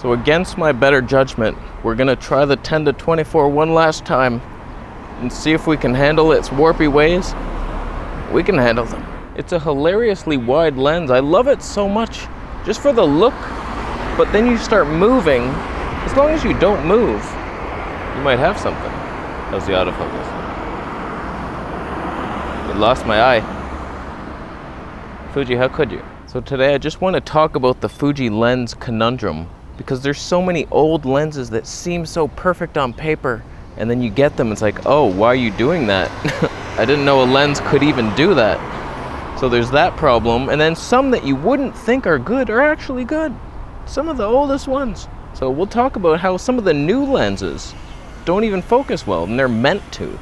So against my better judgment, we're gonna try the 10 to 24 one last time and see if we can handle its warpy ways. We can handle them. It's a hilariously wide lens. I love it so much just for the look, but then you start moving. As long as you don't move, you might have something. How's the autofocus? It lost my eye. Fuji, how could you? So today I just want to talk about the Fuji lens conundrum, because there's so many old lenses that seem so perfect on paper, and then you get them, it's like, oh, why are you doing that? I didn't know a lens could even do that. So there's that problem, and then some that you wouldn't think are good are actually good. Some of the oldest ones. So we'll talk about how some of the new lenses don't even focus well, and they're meant to.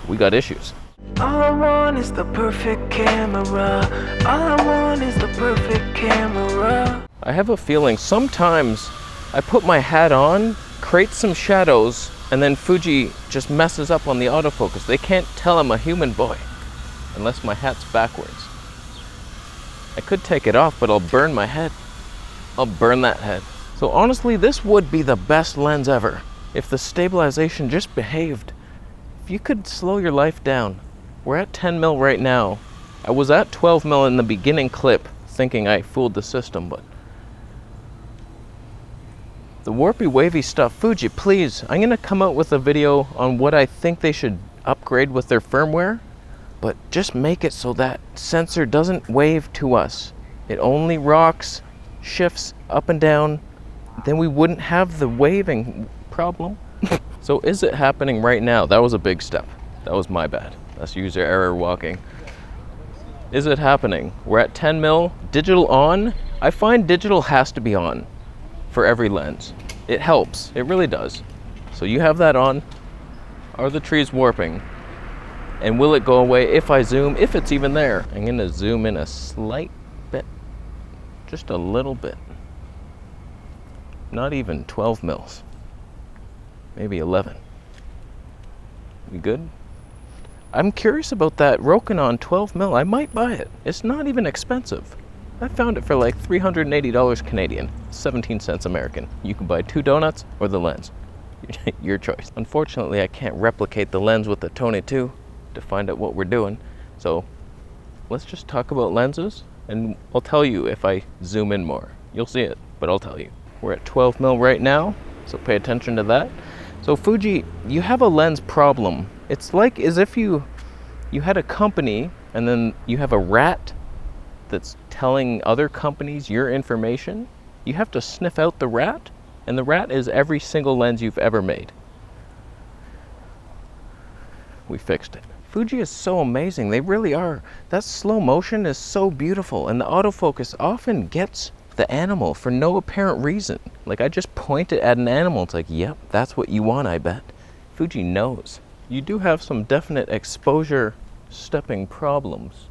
We got issues. All I want is the perfect camera. All I want is the perfect camera. I have a feeling sometimes I put my hat on, create some shadows, and then Fuji just messes up on the autofocus. They can't tell I'm a human boy unless my hat's backwards. I could take it off, but I'll burn my head. I'll burn that head. So honestly, this would be the best lens ever if the stabilization just behaved. If you could slow your life down. We're at 10 mil right now. I was at 12 mil in the beginning clip, thinking I fooled the system, but the warpy wavy stuff, Fuji, please, I'm gonna come out with a video on what I think they should upgrade with their firmware, but just make it so that sensor doesn't wave to us. It only rocks, shifts up and down, then we wouldn't have the waving problem. So is it happening right now? That was a big step. That was my bad. That's user error walking. Is it happening? We're at 10 mil, digital on. I find digital has to be on for every lens. It helps, it really does. So you have that on. Are the trees warping? And will it go away if I zoom, if it's even there? I'm gonna zoom in a slight bit, just a little bit. Not even 12 mils, maybe 11. We good? I'm curious about that Rokinon 12 mil. I might buy it. It's not even expensive. I found it for like $380 Canadian, 17 cents American. You can buy 2 donuts or the lens. Your choice. Unfortunately, I can't replicate the lens with the Tony 2 to find out what we're doing. So let's just talk about lenses, and I'll tell you if I zoom in more. You'll see it, but I'll tell you. We're at 12 mil right now, so pay attention to that. So Fuji, you have a lens problem. It's like as if you had a company and then you have a rat that's telling other companies your information. You have to sniff out the rat, and the rat is every single lens you've ever made. We fixed it. Fuji is so amazing. They really are. That slow motion is so beautiful, and the autofocus often gets the animal for no apparent reason. Like I just pointed at an animal. It's like, yep, that's what you want, I bet. Fuji knows. You do have some definite exposure stepping problems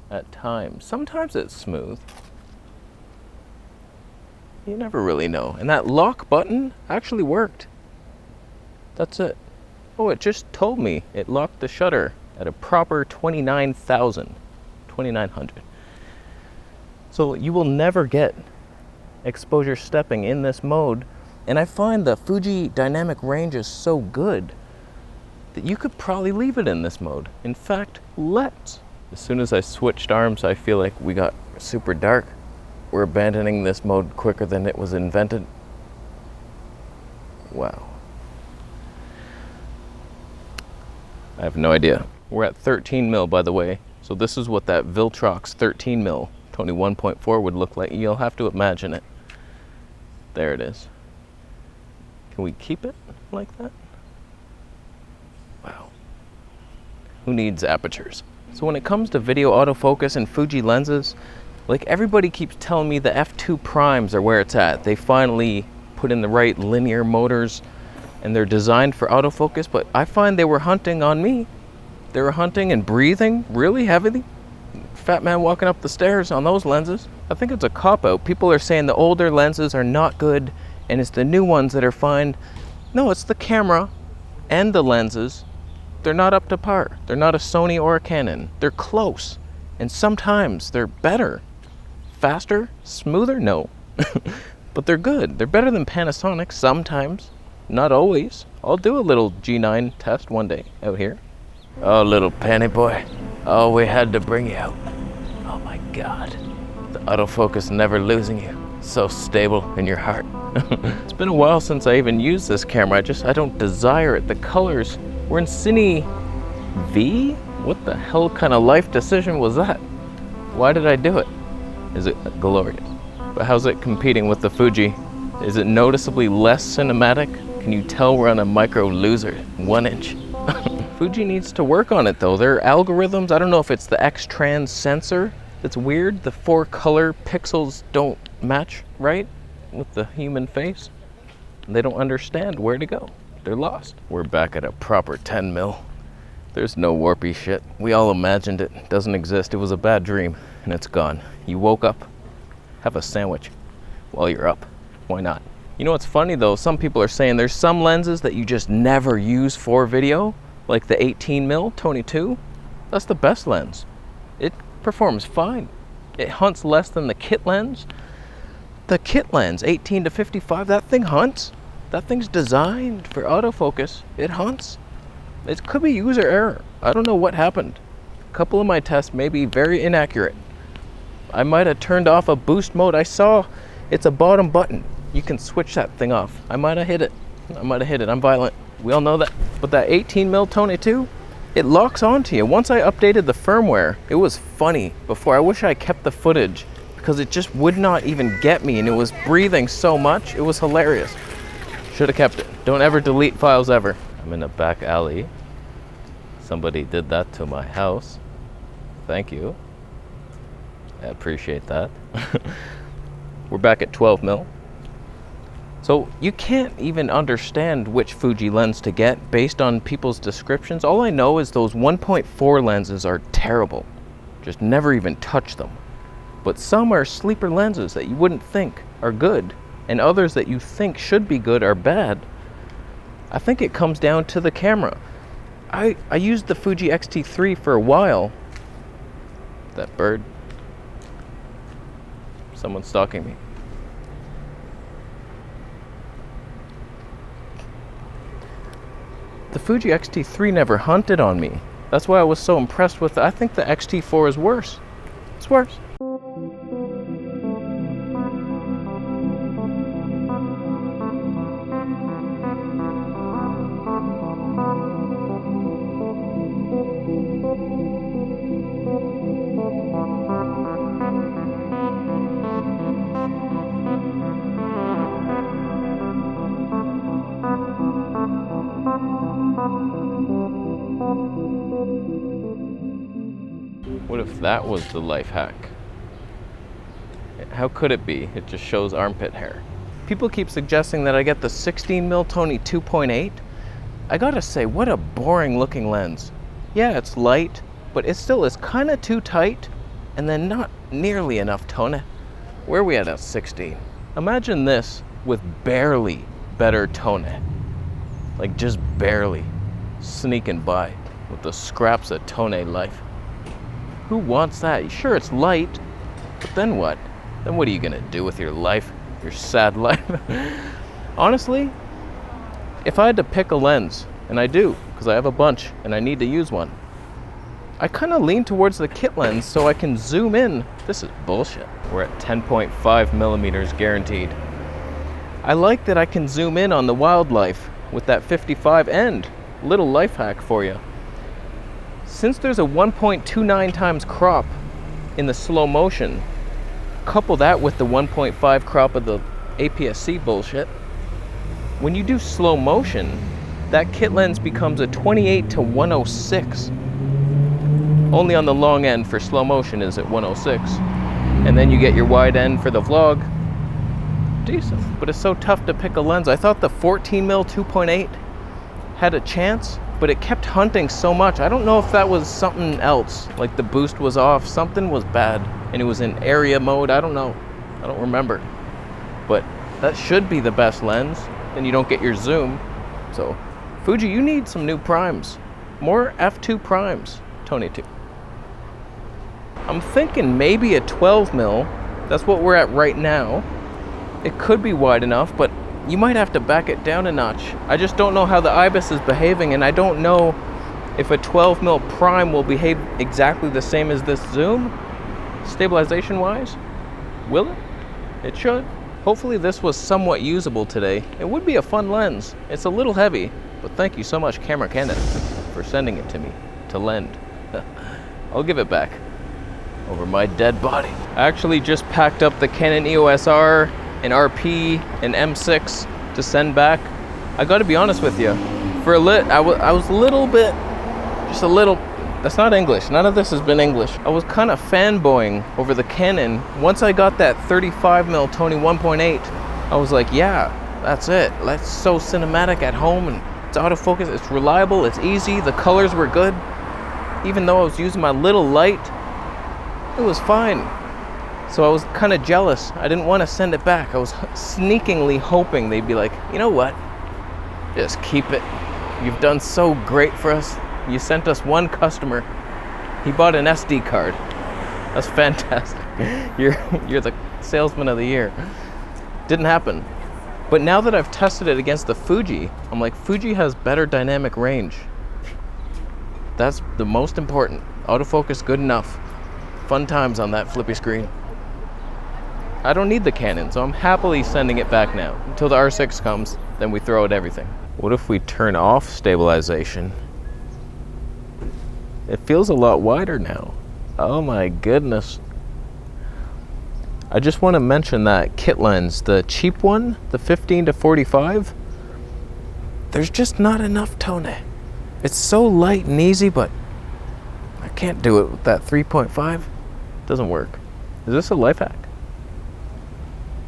at times. Sometimes it's smooth. You never really know. And that lock button actually worked. That's it. Oh, it just told me it locked the shutter at a proper 2900. So you will never get exposure stepping in this mode. And I find the Fuji dynamic range is so good that you could probably leave it in this mode. In fact, let's. As soon as I switched arms, I feel like we got super dark. We're abandoning this mode quicker than it was invented. Wow. I have no idea. We're at 13 mil, by the way. So this is what that Viltrox 13 mil Tony 1.4 would look like. You'll have to imagine it. There it is. Can we keep it like that? Wow. Who needs apertures? So when it comes to video autofocus and Fuji lenses, like everybody keeps telling me the f2 primes are where it's at. They finally put in the right linear motors and they're designed for autofocus, but I find they were hunting on me. They were hunting and breathing really heavily. Fat man walking up the stairs on those lenses. I think it's a cop-out. People are saying the older lenses are not good and it's the new ones that are fine. No, it's the camera and the lenses. They're not up to par. They're not a Sony or a Canon. They're close. And sometimes they're better. Faster? Smoother? No. but they're good. They're better than Panasonic sometimes, not always. I'll do a little G9 test one day out here. Oh, little panty boy. Oh, we had to bring you out. Oh my God. The autofocus never losing you. So stable in your heart. It's been a while since I even used this camera. I don't desire it. The colors were in Cine V? What the hell kind of life decision was that? Why did I do it? Is it glorious? But how's it competing with the Fuji? Is it noticeably less cinematic? Can you tell we're on a micro loser, 1 inch? Fuji needs to work on it though. Their algorithms, I don't know if it's the X-Trans sensor that's weird. The 4 color pixels don't match right with the human face. They don't understand where to go. They're lost. We're back at a proper 10 mil. There's no warpy shit. We all imagined it. It doesn't exist. It was a bad dream and it's gone. You woke up, have a sandwich while you're up. Why not? You know what's funny though? Some people are saying there's some lenses that you just never use for video, like the 18mm Tony 2. That's the best lens. It performs fine. It hunts less than the kit lens. The kit lens, 18 to 55, that thing hunts. That thing's designed for autofocus. It hunts. It could be user error. I don't know what happened. A couple of my tests may be very inaccurate. I might have turned off a boost mode. I saw it's a bottom button. You can switch that thing off. I might have hit it. I'm violent. We all know that. But that 18mm Tony 2, it locks onto you. Once I updated the firmware, it was funny before. I wish I kept the footage because it just would not even get me and it was breathing so much. It was hilarious. Should have kept it. Don't ever delete files ever. I'm in a back alley. Somebody did that to my house. Thank you. I appreciate that. We're back at 12mm. So you can't even understand which Fuji lens to get based on people's descriptions. All I know is those 1.4 lenses are terrible. Just never even touch them. But some are sleeper lenses that you wouldn't think are good, and others that you think should be good are bad. I think it comes down to the camera. I used the Fuji X-T3 for a while. That bird. Someone's stalking me. The Fuji X-T3 never hunted on me. That's why I was so impressed with it. I think the X-T4 is worse. It's worse. What if that was the life hack? How could it be? It just shows armpit hair. People keep suggesting that I get the 16mm Tony 2.8. I gotta say, what a boring looking lens. Yeah, it's light, but it still is kind of too tight, and then not nearly enough tone. Where are we at 16? Imagine this with barely better tone. Like just barely sneaking by with the scraps of tone life. Who wants that? Sure, it's light, but then what? Then what are you gonna do with your life? Your sad life? Honestly, if I had to pick a lens, and I do, because I have a bunch and I need to use one, I kind of lean towards the kit lens so I can zoom in. This is bullshit. We're at 10.5 millimeters guaranteed. I like that I can zoom in on the wildlife with that 55 end. Little life hack for you. Since there's a 1.29 times crop in the slow motion, couple that with the 1.5 crop of the APS-C bullshit, when you do slow motion, that kit lens becomes a 28 to 106. Only on the long end for slow motion is at 106. And then you get your wide end for the vlog. Decent, but it's so tough to pick a lens. I thought the 14mm 2.8 had a chance, but it kept hunting so much. I don't know if that was something else, like the boost was off, something was bad, and it was in area mode. I don't know, I don't remember. But that should be the best lens, then you don't get your zoom. So Fuji, you need some new primes, more f2 primes, Tony 2. I'm thinking maybe a 12mm, that's what we're at right now. it could be wide enough, but you might have to back it down a notch. I just don't know how the IBIS is behaving, and I don't know if a 12mm prime will behave exactly the same as this zoom, stabilization-wise. Will it? It should. Hopefully this was somewhat usable today. It would be a fun lens. It's a little heavy, but thank you so much, Camera Canada, for sending it to me to lend. I'll give it back over my dead body. I actually just packed up the Canon EOS R, an RP, an M6 to send back. I gotta be honest with you, for a lit, I was a little bit, just a little, that's not English, none of this has been English. I was kind of fanboying over the Canon. Once I got that 35mm Tony 1.8, I was like, yeah, that's it. That's so cinematic at home, and it's autofocus, it's reliable, it's easy, the colors were good. Even though I was using my little light, it was fine. So I was kind of jealous. I didn't want to send it back. I was sneakingly hoping they'd be like, you know what? Just keep it. You've done so great for us. You sent us one customer. He bought an SD card. That's fantastic. You're the salesman of the year. Didn't happen. But now that I've tested it against the Fuji, I'm like, Fuji has better dynamic range. That's the most important. Autofocus good enough. Fun times on that flippy screen. I don't need the Canon, so I'm happily sending it back now. Until the R6 comes, then we throw out everything. What if we turn off stabilization? It feels a lot wider now. Oh my goodness. I just want to mention that kit lens, the cheap one, the 15-45, there's just not enough tone. It's so light and easy, but I can't do it with that 3.5. Doesn't work. Is this a life hack?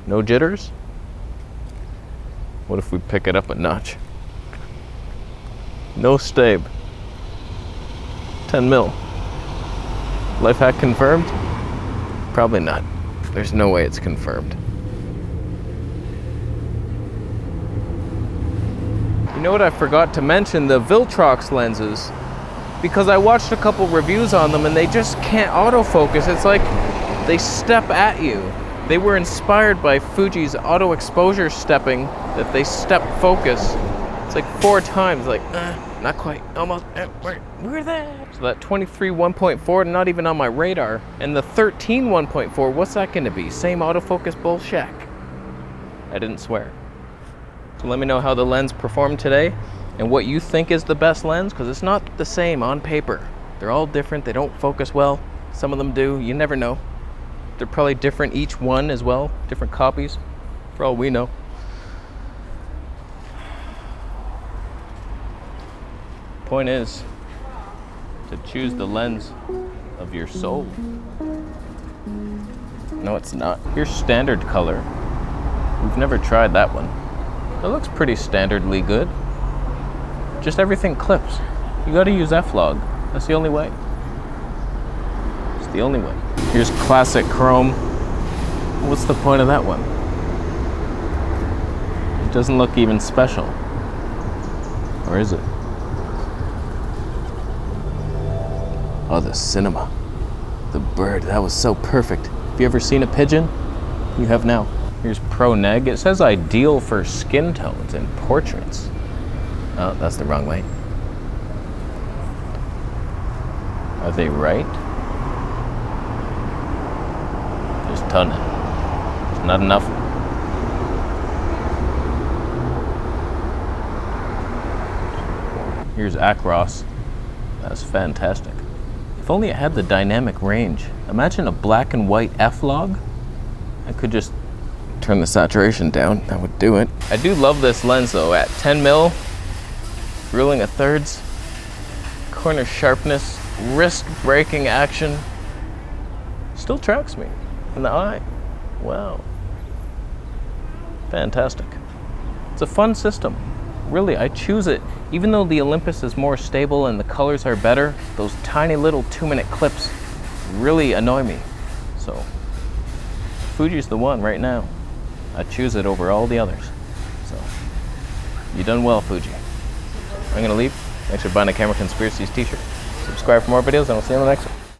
No jitters? What if we pick it up a notch? No stabe. 10mm. Life hack confirmed? Probably not. There's no way it's confirmed. You know what I forgot to mention? The Viltrox lenses. Because I watched a couple reviews on them and they just can't autofocus. It's like they step at you. They were inspired by Fuji's auto exposure stepping, that they step focus. It's like 4 times, like, not quite, almost, we're there. So that 23 1.4, not even on my radar. And the 13 1.4, what's that gonna be? Same autofocus bullshack. I didn't swear. So let me know how the lens performed today and what you think is the best lens, because it's not the same on paper. They're all different, they don't focus well. Some of them do, you never know. They're probably different each one as well, different copies, for all we know. Point is to choose the lens of your soul. No, it's not. Here's standard color. We've never tried that one. It looks pretty standardly good. Just everything clips. You gotta use F-Log. That's the only way. It's the only way. Here's classic chrome. What's the point of that one? It doesn't look even special. Or is it? Oh, the cinema. The bird, that was so perfect. Have you ever seen a pigeon? You have now. Here's Pro Neg. It says ideal for skin tones and portraits. Oh, that's the wrong way. Are they right? There's a ton. There's not enough. Here's Acros. That's fantastic. If only it had the dynamic range. Imagine a black and white F-Log. I could just turn the saturation down. That would do it. I do love this lens though. At 10mm, ruling of thirds, corner sharpness, wrist breaking action. Still tracks me in the eye. Wow. Fantastic. It's a fun system. Really, I choose it. Even though the Olympus is more stable and the colors are better, those tiny little 2-minute clips really annoy me. So, Fuji's the one right now. I choose it over all the others. So, you done well, Fuji. I'm gonna leave. Thanks for buying a Camera Conspiracies t-shirt. Subscribe for more videos and I'll see you on the next one.